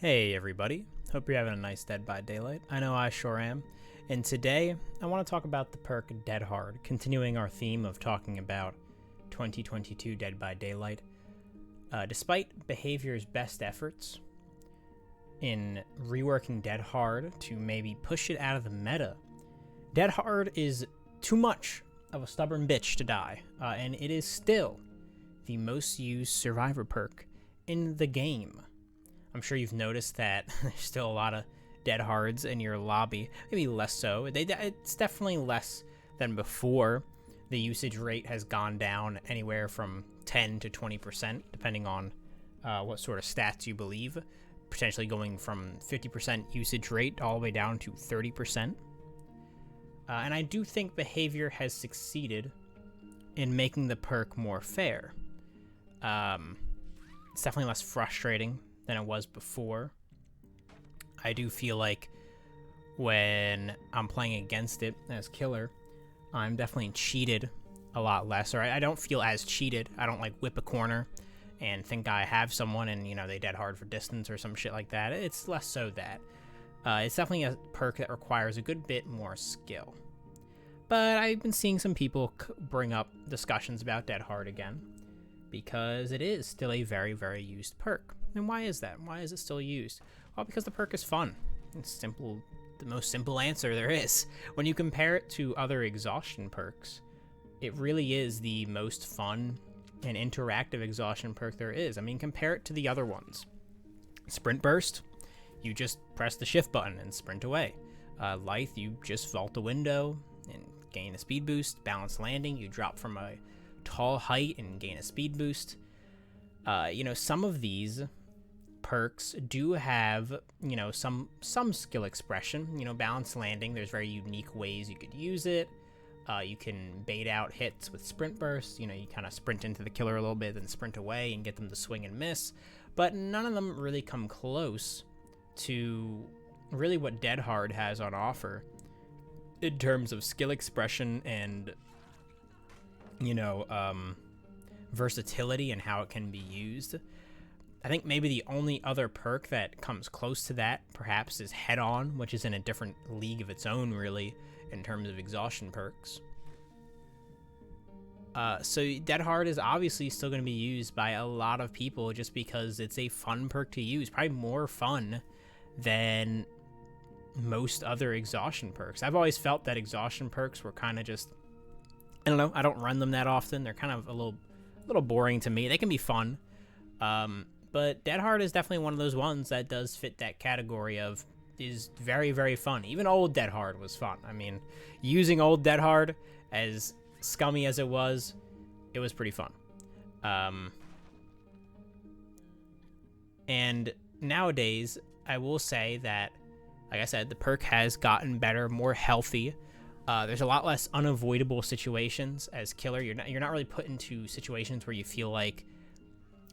Hey everybody, hope you're having a nice Dead by Daylight. I know I sure am. And today, I want to talk about the perk Dead Hard, continuing our theme of talking about 2022 Dead by Daylight. Despite Behavior's best efforts in reworking Dead Hard to maybe push it out of the meta, Dead Hard is too much of a stubborn bitch to die, and it is still the most used survivor perk in the game. I'm sure you've noticed that there's still a lot of dead hards in your lobby. Maybe less so. It's definitely less than before. The usage rate has gone down anywhere from 10 to 20%, depending on what sort of stats you believe. Potentially going from 50% usage rate all the way down to 30%. And I do think Behavior has succeeded in making the perk more fair. It's definitely less frustrating than it was before. I do feel like when I'm playing against it as killer, I'm definitely cheated a lot less, or I don't feel as cheated. I don't like whip a corner and think I have someone and, they dead hard for distance or some shit like that. It's less so that. It's definitely a perk that requires a good bit more skill. But I've been seeing some people bring up discussions about dead hard again, because it is still a very, very used perk. And why is that? Why is it still used? Well, because the perk is fun. It's simple, the most simple answer there is. When you compare it to other exhaustion perks, it really is the most fun and interactive exhaustion perk there is. I mean, compare it to the other ones. Sprint Burst, you just press the shift button and sprint away. Lithe, you just vault a window and gain a speed boost. Balanced Landing, you drop from a tall height and gain a speed boost. Some of these perks do have, some skill expression. Balanced Landing, there's very unique ways you could use it. You can bait out hits with Sprint Burst. You kind of sprint into the killer a little bit, then sprint away and get them to swing and miss. But none of them really come close to really what Dead Hard has on offer in terms of skill expression and versatility and how it can be used. I think maybe the only other perk that comes close to that perhaps is Head On, which is in a different league of its own, really, in terms of exhaustion perks. So Dead Hard is obviously still going to be used by a lot of people just because it's a fun perk to use, probably more fun than most other exhaustion perks. I've always felt that exhaustion perks were kind of just, I don't know, I don't run them that often. They're kind of a little boring to me. They can be fun. But Dead Hard is definitely one of those ones that does fit that category of is very, very fun. Even old Dead Hard was fun. I mean, using old Dead Hard, as scummy as it was pretty fun. And nowadays, I will say that, like I said, the perk has gotten better, more healthy. There's a lot less unavoidable situations as killer. You're not really put into situations where you feel like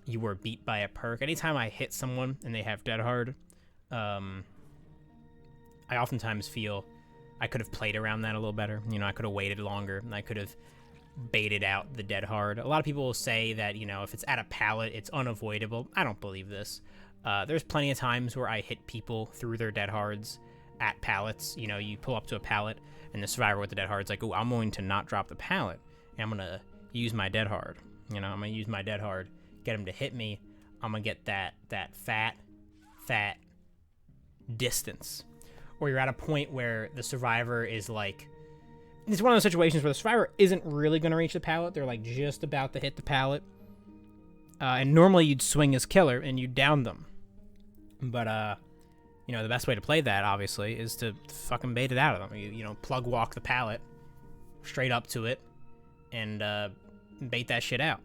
you were beat by a perk. Anytime I hit someone and they have Dead Hard, I oftentimes feel I could have played around that a little better. I could have waited longer and I could have baited out the Dead Hard. A lot of people will say that, if it's at a pallet, it's unavoidable. I don't believe this. There's plenty of times where I hit people through their Dead Hards at pallets. You pull up to a pallet and the survivor with the Dead Hard's like, oh, I'm going to not drop the pallet and I'm going to use my Dead Hard. I'm going to use my Dead Hard, get him to hit me. I'm going to get that fat distance. Or you're at a point where the survivor is like, it's one of those situations where the survivor isn't really going to reach the pallet. They're like just about to hit the pallet. And normally you'd swing as killer and you'd down them. But, the best way to play that, obviously, is to fucking bait it out of them. You plug walk the pallet straight up to it and bait that shit out.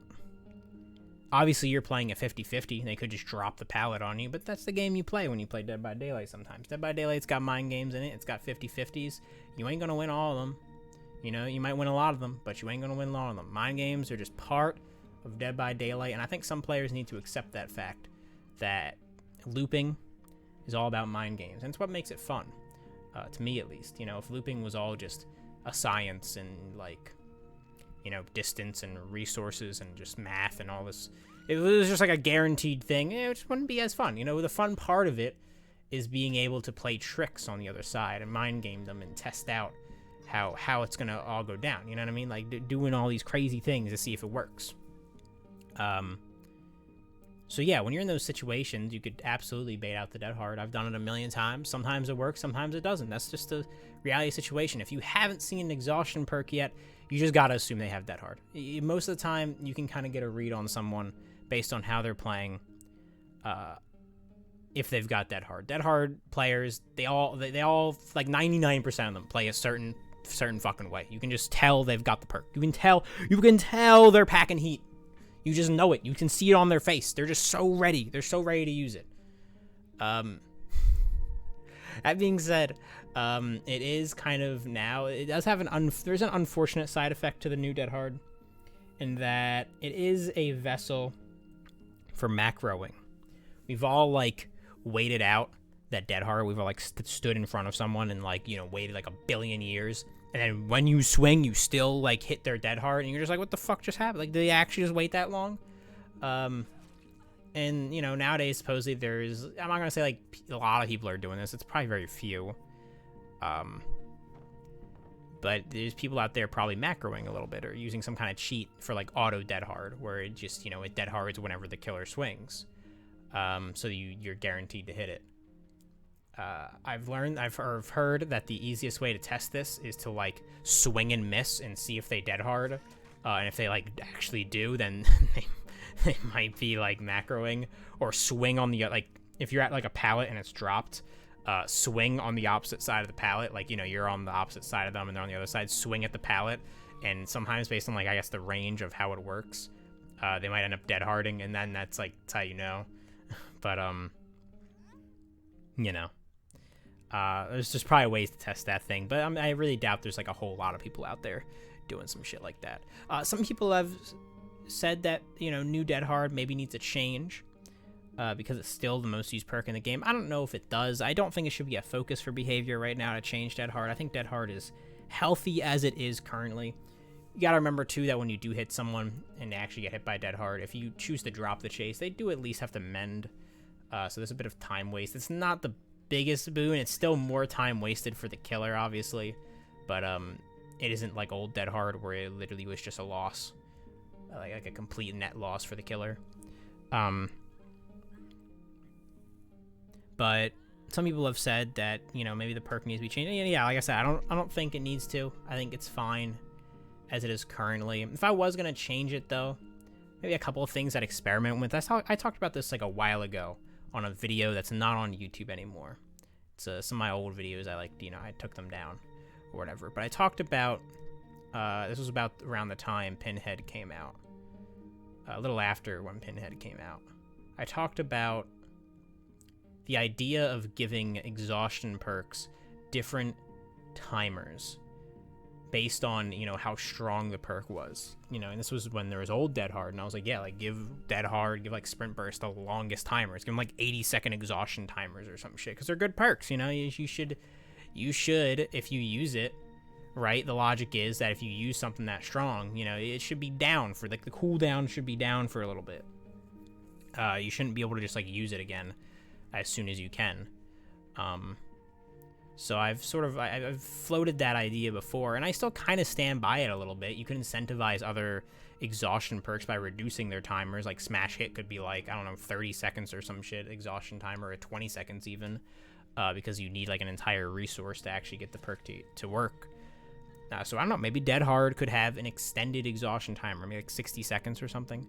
Obviously, you're playing a 50-50. They could just drop the pallet on you, but that's the game you play when you play Dead by Daylight sometimes. Dead by Daylight's got mind games in it. It's got 50-50s. You ain't going to win all of them. You might win a lot of them, but you ain't going to win all of them. Mind games are just part of Dead by Daylight, and I think some players need to accept that fact, that looping is all about mind games, and it's what makes it fun, to me at least. If looping was all just a science and, distance and resources and just math and all this, it was just like a guaranteed thing, it just wouldn't be as fun. You know, the fun part of it is being able to play tricks on the other side and mind game them and test out how it's gonna all go down. You know what I mean? Like doing all these crazy things to see if it works. So yeah, when you're in those situations, you could absolutely bait out the dead hard. I've done it a million times. Sometimes it works, sometimes it doesn't. That's just a reality situation. If you haven't seen an exhaustion perk yet, you just gotta assume they have dead hard. Most of the time, you can kind of get a read on someone based on how they're playing. If they've got dead hard. Dead hard players, they all like 99% of them play a certain fucking way. You can just tell they've got the perk. You can tell they're packing heat. You just know it. You can see it on their face. They're just so ready. They're so ready to use it. That being said, it is kind of now, it does have there's an unfortunate side effect to the new dead hard, in that it is a vessel for macroing. We've all like waited out that dead hard. We've all like stood in front of someone and like, you know, waited like a billion years. And then when you swing, you still like hit their dead hard, and you're just like, what the fuck just happened? Like, did they actually just wait that long? And you know, nowadays supposedly there's, I'm not gonna say like a lot of people are doing this. It's probably very few. But there's people out there probably macroing a little bit or using some kind of cheat for like auto dead hard, where it just, you know, it dead hards whenever the killer swings. So you're guaranteed to hit it. I've heard that the easiest way to test this is to like swing and miss and see if they dead hard, and if they like actually do, then they might be like macroing. Or swing on the, like if you're at like a pallet and it's dropped, swing on the opposite side of the pallet, like, you know, you're on the opposite side of them and they're on the other side, swing at the pallet, and sometimes based on like, I guess, the range of how it works, they might end up dead harding, and then that's how you know. But you know, there's just probably ways to test that thing, but I really doubt there's like a whole lot of people out there doing some shit like that. Some people have said that, you know, new dead hard maybe needs a change, because it's still the most used perk in the game. I don't know if it does. I don't think it should be a focus for behavior right now to change dead hard. I think dead hard is healthy as it is currently. You gotta remember too that when you do hit someone and they actually get hit by dead hard, if you choose to drop the chase, they do at least have to mend. So there's a bit of time waste. It's not the biggest boon. It's still more time wasted for the killer, obviously, but it isn't like old dead hard where it literally was just a loss, like a complete net loss for the killer. But some people have said that, you know, maybe the perk needs to be changed. Yeah, like I said, I don't think it needs to. I think it's fine as it is currently. If I was gonna change it though, maybe a couple of things I'd experiment with. I talked about this like a while ago on a video that's not on YouTube anymore. It's some of my old videos. I like, you know, I took them down or whatever. But I talked about, this was about around the time Pinhead came out, a little after when Pinhead came out. I talked about the idea of giving exhaustion perks different timers based on, you know, how strong the perk was, you know. And this was when there was old dead hard, and I was like, yeah, like give dead hard, give like sprint burst the longest timers, give them like 80-second exhaustion timers or some shit, because they're good perks, you know. You should if you use it right, the logic is that if you use something that strong, you know, it should be down for like the cooldown should be down for a little bit. You shouldn't be able to just like use it again as soon as you can. So I've floated that idea before, and I still kind of stand by it a little bit. You can incentivize other exhaustion perks by reducing their timers. Like Smash Hit could be like, I don't know, 30 seconds or some shit exhaustion timer, or 20 seconds even, because you need like an entire resource to actually get the perk to work. So I don't know, maybe Dead Hard could have an extended exhaustion timer, maybe like 60 seconds or something.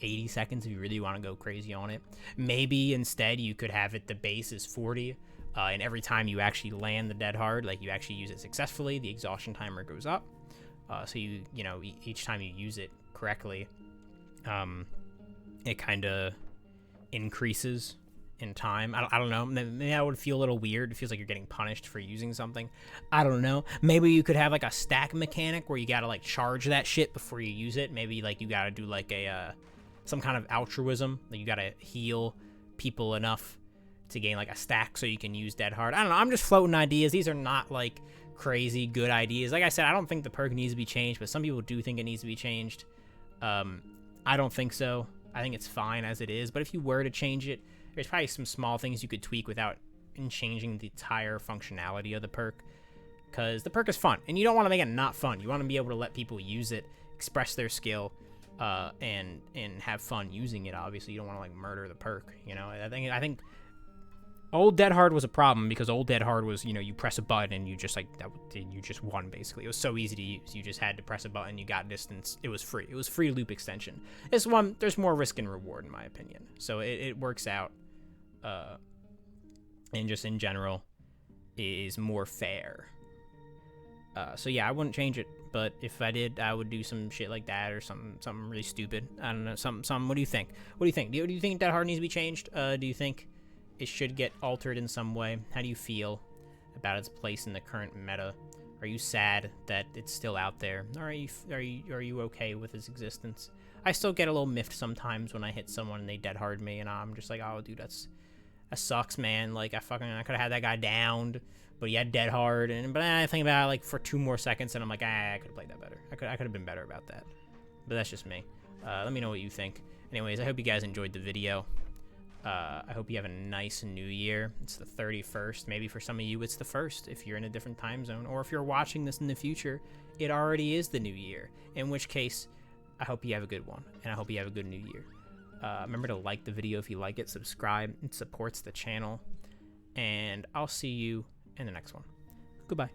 80 seconds if you really want to go crazy on it. Maybe instead you could have it, the base is 40. And every time you actually land the dead hard, like you actually use it successfully, the exhaustion timer goes up. So you know, each time you use it correctly, it kind of increases in time. I don't know. Maybe that would feel a little weird. It feels like you're getting punished for using something. I don't know. Maybe you could have like a stack mechanic where you gotta like charge that shit before you use it. Maybe like you gotta do like a some kind of altruism. Like you gotta heal people enough to gain like a stack so you can use dead hard. I don't know. I'm just floating ideas. These are not like crazy good ideas. Like I said, I don't think the perk needs to be changed, but some people do think it needs to be changed. I don't think so. I think it's fine as it is, but if you were to change it, there's probably some small things you could tweak without changing the entire functionality of the perk, because the perk is fun, and you don't want to make it not fun. You want to be able to let people use it, express their skill, and have fun using it. Obviously, you don't want to like murder the perk. You know, I think Old Dead Hard was a problem because Old Dead Hard was, you know, you press a button and you just like that, you just won basically. It was so easy to use. You just had to press a button, you got distance. It was free. It was free loop extension. This one, there's more risk and reward in my opinion, so it works out. And just in general, is more fair. So yeah, I wouldn't change it, but if I did, I would do some shit like that or something really stupid. I don't know, some. What do you think? What do you think? Do you think Dead Hard needs to be changed? Do you think it should get altered in some way? How do you feel about its place in the current meta? Are you sad that it's still out there? Or are you okay with its existence? I still get a little miffed sometimes when I hit someone and they Dead Hard me, and I'm just like, oh, dude, that sucks, man. Like, I could have had that guy downed, but he had Dead Hard, but I think about it like for 2 more seconds, and I'm like, I could have played that better. I could have been better about that. But that's just me. Let me know what you think. Anyways, I hope you guys enjoyed the video. I hope you have a nice new year. It's the 31st. Maybe for some of you, it's the 1st if you're in a different time zone, or if you're watching this in the future, it already is the new year. In which case, I hope you have a good one, and I hope you have a good new year. Remember to like the video if you like it, subscribe. It supports the channel, and I'll see you in the next one. Goodbye.